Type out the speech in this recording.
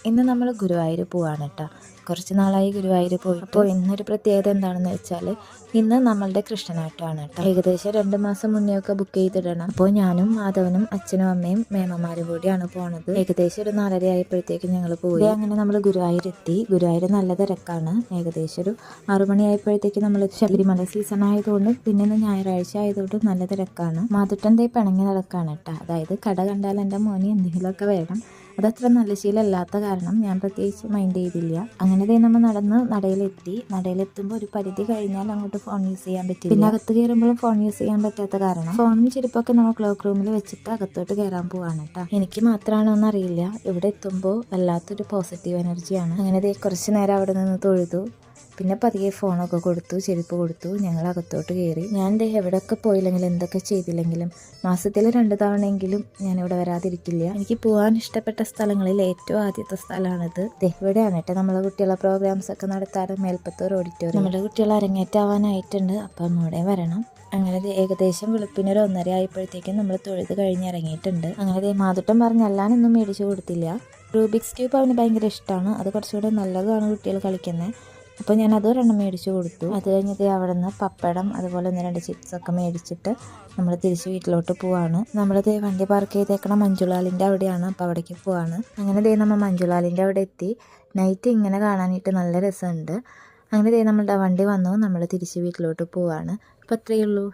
ഇന്ന് നമ്മൾ ഗുരുവായൂർ പോവാണ് കേട്ടോ. കുറച്ച് നാളായി ഗുരുവായൂർ പോയി. അപ്പോൾ ഇന്നൊരു പ്രത്യേകത എന്താണെന്ന് വെച്ചാൽ ഇന്ന് നമ്മളുടെ കൃഷ്ണനാട്ടമാണ് കേട്ടോ. ഏകദേശം 2 മാസം മുന്നേ ഒക്കെ ബുക്ക് ചെയ്തിടണം. അപ്പോൾ ഞാനും മാധവനും അച്ഛനും അമ്മയും മേമമാരും കൂടിയാണ് പോണത്. ഏകദേശം ഒരു 4:30 ആയപ്പോഴത്തേക്കും ഞങ്ങൾ പോയി. അങ്ങനെ നമ്മൾ ഗുരുവായൂർ എത്തി. ഗുരുവായൂർ നല്ല തിരക്കാണ്. ഏകദേശം ഒരു 6 മണി ആയപ്പോഴത്തേക്ക് നമ്മൾ ശബരിമല സീസൺ ആയതുകൊണ്ട് പിന്നെ ഇന്ന് ഞായറാഴ്ച ആയതുകൊണ്ട് നല്ല തിരക്കാണ്. മാതുട്ടൻ ദേ പിണങ്ങി നടക്കാണ് കേട്ടോ. അതായത് കട കണ്ടാൽ എൻ്റെ മോന് എന്തെങ്കിലുമൊക്കെ വേണം. അതത്ര നല്ല ശീലമല്ലാത്ത കാരണം ഞാൻ പ്രത്യേകിച്ച് മൈൻഡ് ചെയ്തില്ല. അങ്ങനെ നമ്മൾ നടന്ന് നടയിലെത്തുമ്പോൾ ഒരു പരിധി കഴിഞ്ഞാൽ അങ്ങോട്ട് ഫോൺ യൂസ് ചെയ്യാൻ പറ്റില്ല. പിന്നെ അകത്ത് കയറുമ്പോഴും ഫോൺ യൂസ് ചെയ്യാൻ പറ്റാത്ത കാരണം ഫോണും ചെരുപ്പൊക്കെ നമ്മൾ ക്ലോക്ക് റൂമിൽ വെച്ചിട്ട് അകത്തോട്ട് കയറാൻ പോവാണ് കേട്ടോ. എനിക്ക് മാത്രമാണോ എന്നറിയില്ല, ഇവിടെ എത്തുമ്പോൾ വല്ലാത്തൊരു പോസിറ്റീവ് എനർജിയാണ്. അങ്ങനെ കുറച്ച് നേരം അവിടെ നിന്ന് തൊഴുതു. പിന്നെ പതിയെ ഫോണൊക്കെ കൊടുത്തു, ചെരുപ്പ് കൊടുത്തു, ഞങ്ങൾ അകത്തോട്ട് കയറി. ഞാൻ എവിടെയൊക്കെ പോയില്ലെങ്കിലും എന്തൊക്കെ ചെയ്തില്ലെങ്കിലും മാസത്തിൽ 2 തവണയെങ്കിലും ഞാനിവിടെ വരാതിരിക്കില്ല. എനിക്ക് പോകാൻ ഇഷ്ടപ്പെട്ട സ്ഥലങ്ങളിൽ ഏറ്റവും ആദ്യത്തെ സ്ഥലമാണിത്. ഇവിടെയാണ് കേട്ടോ നമ്മളെ കുട്ടികളെ പ്രോഗ്രാംസ് ഒക്കെ നടത്താറ്, മേൽപ്പത്തൂർ ഓഡിറ്റോറിയം. നമ്മുടെ കുട്ടികൾ അരങ്ങേറ്റാവാനായിട്ടുണ്ട്, അപ്പം ഒന്നുകൂടെ വരണം. അങ്ങനെ ഏകദേശം വെളുപ്പിന് ഒരു 1:30 ആയപ്പോഴത്തേക്കും നമ്മൾ തൊഴുത് കഴിഞ്ഞ് ഇറങ്ങിയിട്ടുണ്ട്. അങ്ങനെ മാതുട്ടം പറഞ്ഞ് എല്ലാനൊന്നും മേടിച്ചു കൊടുത്തില്ല. റൂബിക്സ് ക്യൂബ് അവന് ഭയങ്കര ഇഷ്ടമാണ്. അത് കുറച്ചുകൂടെ നല്ലതാണ് കുട്ടികൾ കളിക്കുന്നത്. അപ്പോൾ ഞാൻ അതൊരെണ്ണം മേടിച്ചു കൊടുത്തു. അത് കഴിഞ്ഞിട്ട് അവിടെ നിന്ന് പപ്പടം അതുപോലെ 1-2 ചിപ്സൊക്കെ മേടിച്ചിട്ട് നമ്മൾ തിരിച്ച് വീട്ടിലോട്ട് പോവാണ്. നമ്മളിത് വണ്ടി പാർക്ക് ചെയ്തേക്കണം മഞ്ജുലാലിൻ്റെ അവിടെയാണ്. അപ്പോൾ അവിടേക്ക് പോവാണ്. അങ്ങനെ നമ്മൾ മഞ്ജുലാലിൻ്റെ അവിടെ എത്തി. നൈറ്റ് ഇങ്ങനെ കാണാനായിട്ട് നല്ല രസമുണ്ട്. അങ്ങനെ നമ്മളുടെ വണ്ടി വന്നു. നമ്മൾ തിരിച്ച് വീട്ടിലോട്ട് പോവാണ്. അപ്പോൾ അത്രയേ ഉള്ളൂ.